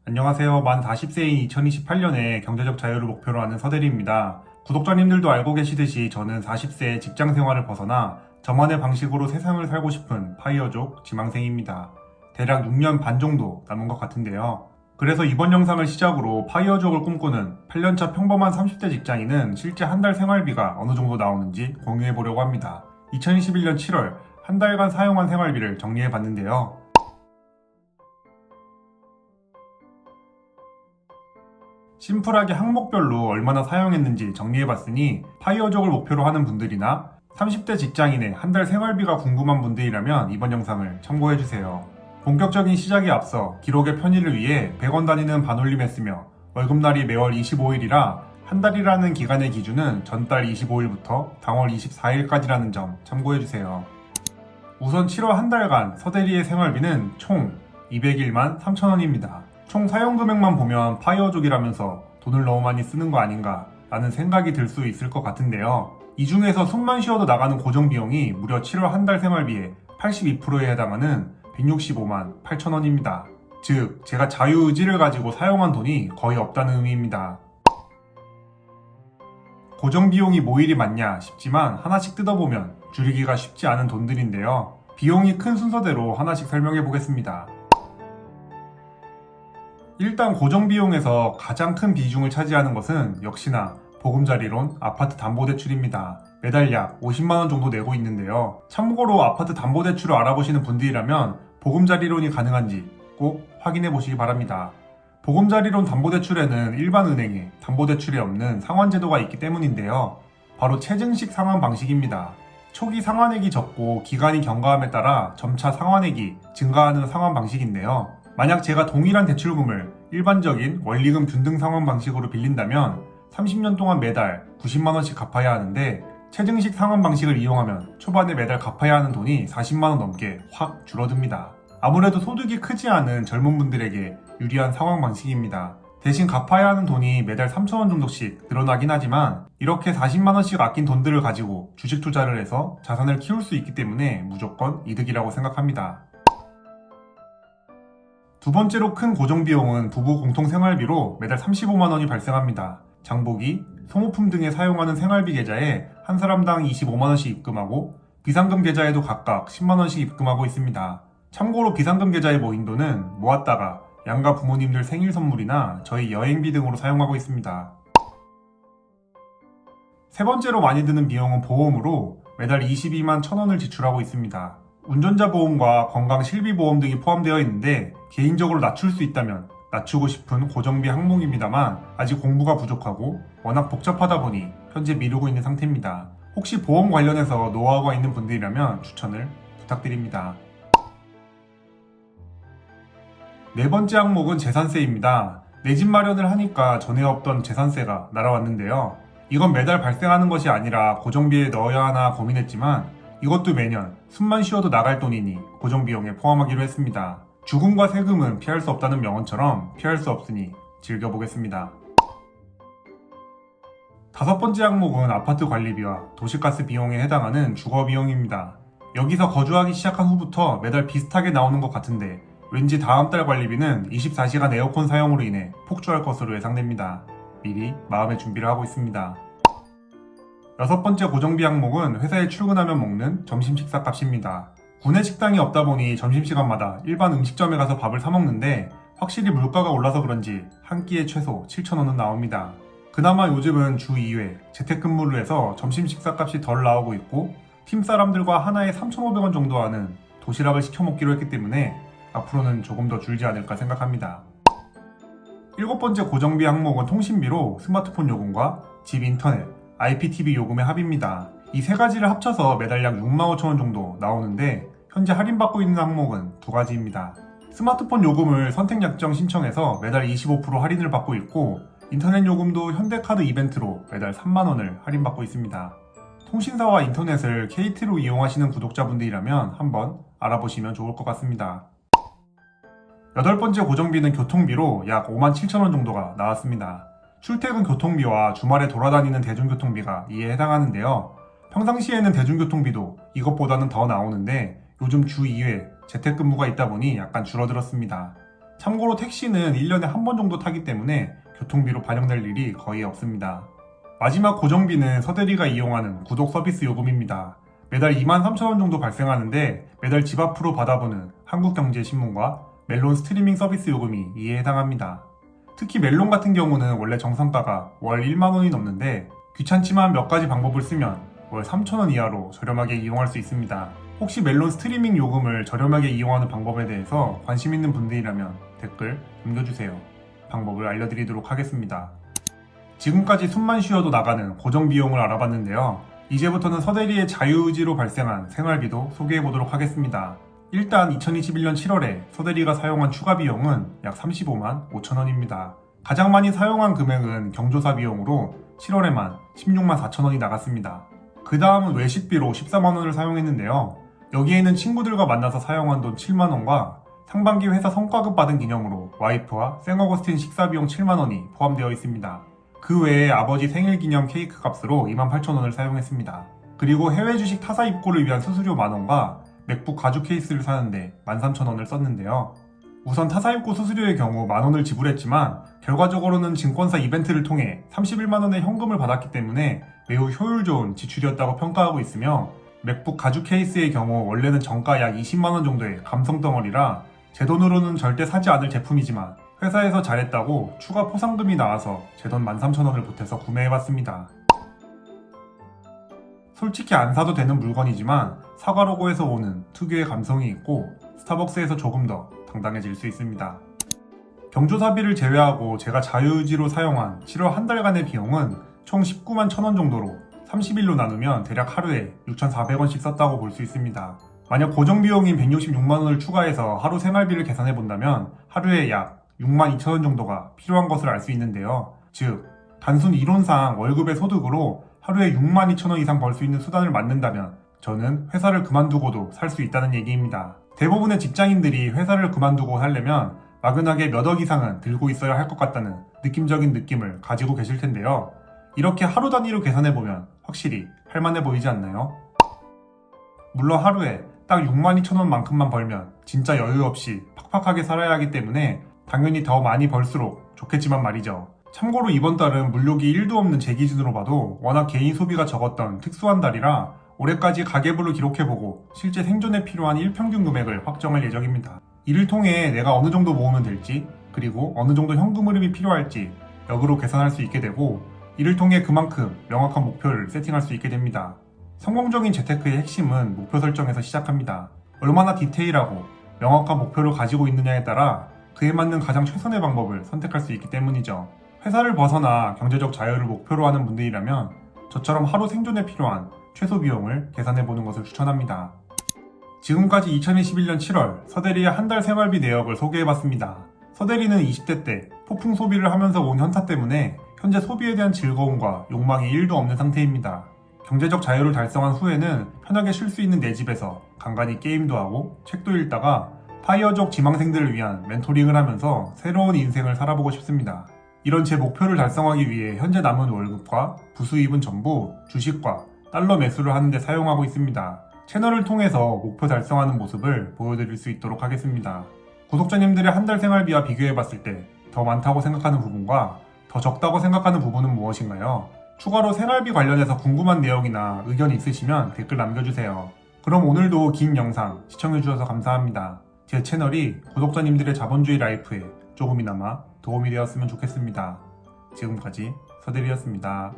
안녕하세요. 만 40세인 2028년에 경제적 자유를 목표로 하는 서대리입니다. 구독자님들도 알고 계시듯이 저는 40세에 직장 생활을 벗어나 저만의 방식으로 세상을 살고 싶은 파이어족 지망생입니다. 대략 6년 반 정도 남은 것 같은데요. 그래서 이번 영상을 시작으로 파이어족을 꿈꾸는 8년차 평범한 30대 직장인은 실제 한 달 생활비가 어느 정도 나오는지 공유해 보려고 합니다. 2021년 7월 한 달간 사용한 생활비를 정리해 봤는데요. 심플하게 항목별로 얼마나 사용했는지 정리해봤으니 파이어족을 목표로 하는 분들이나 30대 직장인의 한 달 생활비가 궁금한 분들이라면 이번 영상을 참고해주세요. 본격적인 시작에 앞서 기록의 편의를 위해 100원 단위는 반올림했으며 월급날이 매월 25일이라 한 달이라는 기간의 기준은 전달 25일부터 당월 24일까지라는 점 참고해주세요. 우선 7월 한 달간 서대리의 생활비는 총 201만 3천원입니다. 총 사용 금액만 보면 파이어족이라면서 돈을 너무 많이 쓰는 거 아닌가 라는 생각이 들 수 있을 것 같은데요. 이 중에서 숨만 쉬어도 나가는 고정 비용이 무려 7월 한 달 생활비의 82%에 해당하는 165만 8천원입니다. 즉, 제가 자유의지를 가지고 사용한 돈이 거의 없다는 의미입니다. 고정 비용이 뭐 일이 많냐 싶지만 하나씩 뜯어보면 줄이기가 쉽지 않은 돈들인데요. 비용이 큰 순서대로 하나씩 설명해 보겠습니다. 일단 고정 비용에서 가장 큰 비중을 차지하는 것은 역시나 보금자리론 아파트 담보대출입니다. 매달 약 50만원 정도 내고 있는데요. 참고로 아파트 담보대출을 알아보시는 분들이라면 보금자리론이 가능한지 꼭 확인해 보시기 바랍니다. 보금자리론 담보대출에는 일반 은행에 담보대출이 없는 상환제도가 있기 때문인데요. 바로 체증식 상환 방식입니다. 초기 상환액이 적고 기간이 경과함에 따라 점차 상환액이 증가하는 상환 방식인데요. 만약 제가 동일한 대출금을 일반적인 원리금 균등 상환 방식으로 빌린다면 30년 동안 매달 90만원씩 갚아야 하는데 체증식 상환 방식을 이용하면 초반에 매달 갚아야 하는 돈이 40만원 넘게 확 줄어듭니다. 아무래도 소득이 크지 않은 젊은 분들에게 유리한 상환 방식입니다. 대신 갚아야 하는 돈이 매달 3천원 정도씩 늘어나긴 하지만 이렇게 40만원씩 아낀 돈들을 가지고 주식 투자를 해서 자산을 키울 수 있기 때문에 무조건 이득이라고 생각합니다. 두 번째로 큰 고정 비용은 부부 공통 생활비로 매달 35만원이 발생합니다. 장보기, 소모품 등에 사용하는 생활비 계좌에 한 사람당 25만원씩 입금하고 비상금 계좌에도 각각 10만원씩 입금하고 있습니다. 참고로 비상금 계좌에 모인 돈은 모았다가 양가 부모님들 생일 선물이나 저희 여행비 등으로 사용하고 있습니다. 세 번째로 많이 드는 비용은 보험으로 매달 22만 1천원을 지출하고 있습니다. 운전자 보험과 건강 실비 보험 등이 포함되어 있는데 개인적으로 낮출 수 있다면 낮추고 싶은 고정비 항목입니다만 아직 공부가 부족하고 워낙 복잡하다 보니 현재 미루고 있는 상태입니다. 혹시 보험 관련해서 노하우가 있는 분들이라면 추천을 부탁드립니다. 네 번째 항목은 재산세입니다. 내 집 마련을 하니까 전에 없던 재산세가 날아왔는데요. 이건 매달 발생하는 것이 아니라 고정비에 넣어야 하나 고민했지만 이것도 매년 숨만 쉬어도 나갈 돈이니 고정비용에 포함하기로 했습니다. 죽음과 세금은 피할 수 없다는 명언처럼 피할 수 없으니 즐겨보겠습니다. 다섯 번째 항목은 아파트 관리비와 도시가스 비용에 해당하는 주거비용입니다. 여기서 거주하기 시작한 후부터 매달 비슷하게 나오는 것 같은데 왠지 다음 달 관리비는 24시간 에어컨 사용으로 인해 폭주할 것으로 예상됩니다. 미리 마음의 준비를 하고 있습니다. 여섯 번째 고정비 항목은 회사에 출근하면 먹는 점심 식사 값입니다. 구내 식당이 없다 보니 점심시간마다 일반 음식점에 가서 밥을 사 먹는데 확실히 물가가 올라서 그런지 한 끼에 최소 7,000원은 나옵니다. 그나마 요즘은 주 2회 재택근무를 해서 점심 식사 값이 덜 나오고 있고 팀 사람들과 하나에 3,500원 정도 하는 도시락을 시켜 먹기로 했기 때문에 앞으로는 조금 더 줄지 않을까 생각합니다. 일곱 번째 고정비 항목은 통신비로 스마트폰 요금과 집 인터넷, IPTV 요금의 합입니다. 이 세 가지를 합쳐서 매달 약 6만 5천원 정도 나오는데 현재 할인받고 있는 항목은 두 가지입니다. 스마트폰 요금을 선택 약정 신청해서 매달 25% 할인을 받고 있고 인터넷 요금도 현대카드 이벤트로 매달 3만원을 할인받고 있습니다. 통신사와 인터넷을 KT로 이용하시는 구독자분들이라면 한번 알아보시면 좋을 것 같습니다. 여덟 번째 고정비는 교통비로 약 5만 7천원 정도가 나왔습니다. 출퇴근 교통비와 주말에 돌아다니는 대중교통비가 이에 해당하는데요. 평상시에는 대중교통비도 이것보다는 더 나오는데 요즘 주 2회 재택근무가 있다 보니 약간 줄어들었습니다. 참고로 택시는 1년에 한 번 정도 타기 때문에 교통비로 반영될 일이 거의 없습니다. 마지막 고정비는 서대리가 이용하는 구독 서비스 요금입니다. 매달 23,000원 정도 발생하는데 매달 집 앞으로 받아보는 한국경제신문과 멜론 스트리밍 서비스 요금이 이에 해당합니다. 특히 멜론 같은 경우는 원래 정상가가 월 1만원이 넘는데 귀찮지만 몇 가지 방법을 쓰면 월 3,000원 이하로 저렴하게 이용할 수 있습니다. 혹시 멜론 스트리밍 요금을 저렴하게 이용하는 방법에 대해서 관심 있는 분들이라면 댓글 남겨주세요. 방법을 알려드리도록 하겠습니다. 지금까지 숨만 쉬어도 나가는 고정 비용을 알아봤는데요. 이제부터는 서대리의 자유의지로 발생한 생활비도 소개해보도록 하겠습니다. 일단 2021년 7월에 서대리가 사용한 추가 비용은 약 35만 5천원입니다. 가장 많이 사용한 금액은 경조사 비용으로 7월에만 16만 4천원이 나갔습니다. 그 다음은 외식비로 14만원을 사용했는데요. 여기에는 친구들과 만나서 사용한 돈 7만원과 상반기 회사 성과급 받은 기념으로 와이프와 생어거스틴 식사 비용 7만원이 포함되어 있습니다. 그 외에 아버지 생일 기념 케이크 값으로 28,000원을 사용했습니다. 그리고 해외 주식 타사 입고를 위한 수수료 만원과 맥북 가죽 케이스를 사는데 13,000원을 썼는데요. 우선 타사 입고 수수료의 경우 만원을 지불했지만 결과적으로는 증권사 이벤트를 통해 31만원의 현금을 받았기 때문에 매우 효율 좋은 지출이었다고 평가하고 있으며 맥북 가죽 케이스의 경우 원래는 정가 약 20만원 정도의 감성 덩어리라 제 돈으로는 절대 사지 않을 제품이지만 회사에서 잘했다고 추가 포상금이 나와서 제 돈 13,000원을 보태서 구매해봤습니다. 솔직히 안 사도 되는 물건이지만 사과 로고에서 오는 특유의 감성이 있고 스타벅스에서 조금 더 당당해질 수 있습니다. 경조사비를 제외하고 제가 자유의지로 사용한 7월 한 달간의 비용은 총 19만 1,000원 정도로 30일로 나누면 대략 하루에 6,400원씩 썼다고 볼 수 있습니다. 만약 고정비용인 166만원을 추가해서 하루 생활비를 계산해본다면 하루에 약 62,000원 정도가 필요한 것을 알 수 있는데요. 즉, 단순 이론상 월급의 소득으로 하루에 62,000원 이상 벌 수 있는 수단을 만든다면 저는 회사를 그만두고도 살 수 있다는 얘기입니다. 대부분의 직장인들이 회사를 그만두고 살려면 막연하게 몇 억 이상은 들고 있어야 할 것 같다는 느낌적인 느낌을 가지고 계실 텐데요. 이렇게 하루 단위로 계산해보면 확실히 할만해 보이지 않나요? 물론 하루에 딱 62,000원 만큼만 벌면 진짜 여유 없이 팍팍하게 살아야 하기 때문에 당연히 더 많이 벌수록 좋겠지만 말이죠. 참고로 이번 달은 물욕이 1도 없는 제 기준으로 봐도 워낙 개인 소비가 적었던 특수한 달이라 올해까지 가계부를 기록해보고 실제 생존에 필요한 일평균 금액을 확정할 예정입니다. 이를 통해 내가 어느 정도 모으면 될지 그리고 어느 정도 현금 흐름이 필요할지 역으로 계산할 수 있게 되고 이를 통해 그만큼 명확한 목표를 세팅할 수 있게 됩니다. 성공적인 재테크의 핵심은 목표 설정에서 시작합니다. 얼마나 디테일하고 명확한 목표를 가지고 있느냐에 따라 그에 맞는 가장 최선의 방법을 선택할 수 있기 때문이죠. 회사를 벗어나 경제적 자유를 목표로 하는 분들이라면 저처럼 하루 생존에 필요한 최소 비용을 계산해보는 것을 추천합니다. 지금까지 2021년 7월 서대리의 한 달 생활비 내역을 소개해봤습니다. 서대리는 20대 때 폭풍 소비를 하면서 온 현타 때문에 현재 소비에 대한 즐거움과 욕망이 1도 없는 상태입니다. 경제적 자유를 달성한 후에는 편하게 쉴 수 있는 내 집에서 간간히 게임도 하고 책도 읽다가 파이어족 지망생들을 위한 멘토링을 하면서 새로운 인생을 살아보고 싶습니다. 이런 제 목표를 달성하기 위해 현재 남은 월급과 부수입은 전부 주식과 달러 매수를 하는데 사용하고 있습니다. 채널을 통해서 목표 달성하는 모습을 보여드릴 수 있도록 하겠습니다. 구독자님들의 한 달 생활비와 비교해봤을 때 더 많다고 생각하는 부분과 더 적다고 생각하는 부분은 무엇인가요? 추가로 생활비 관련해서 궁금한 내용이나 의견이 있으시면 댓글 남겨주세요. 그럼 오늘도 긴 영상 시청해주셔서 감사합니다. 제 채널이 구독자님들의 자본주의 라이프에 조금이나마 도움이 되었으면 좋겠습니다. 지금까지 서대리였습니다.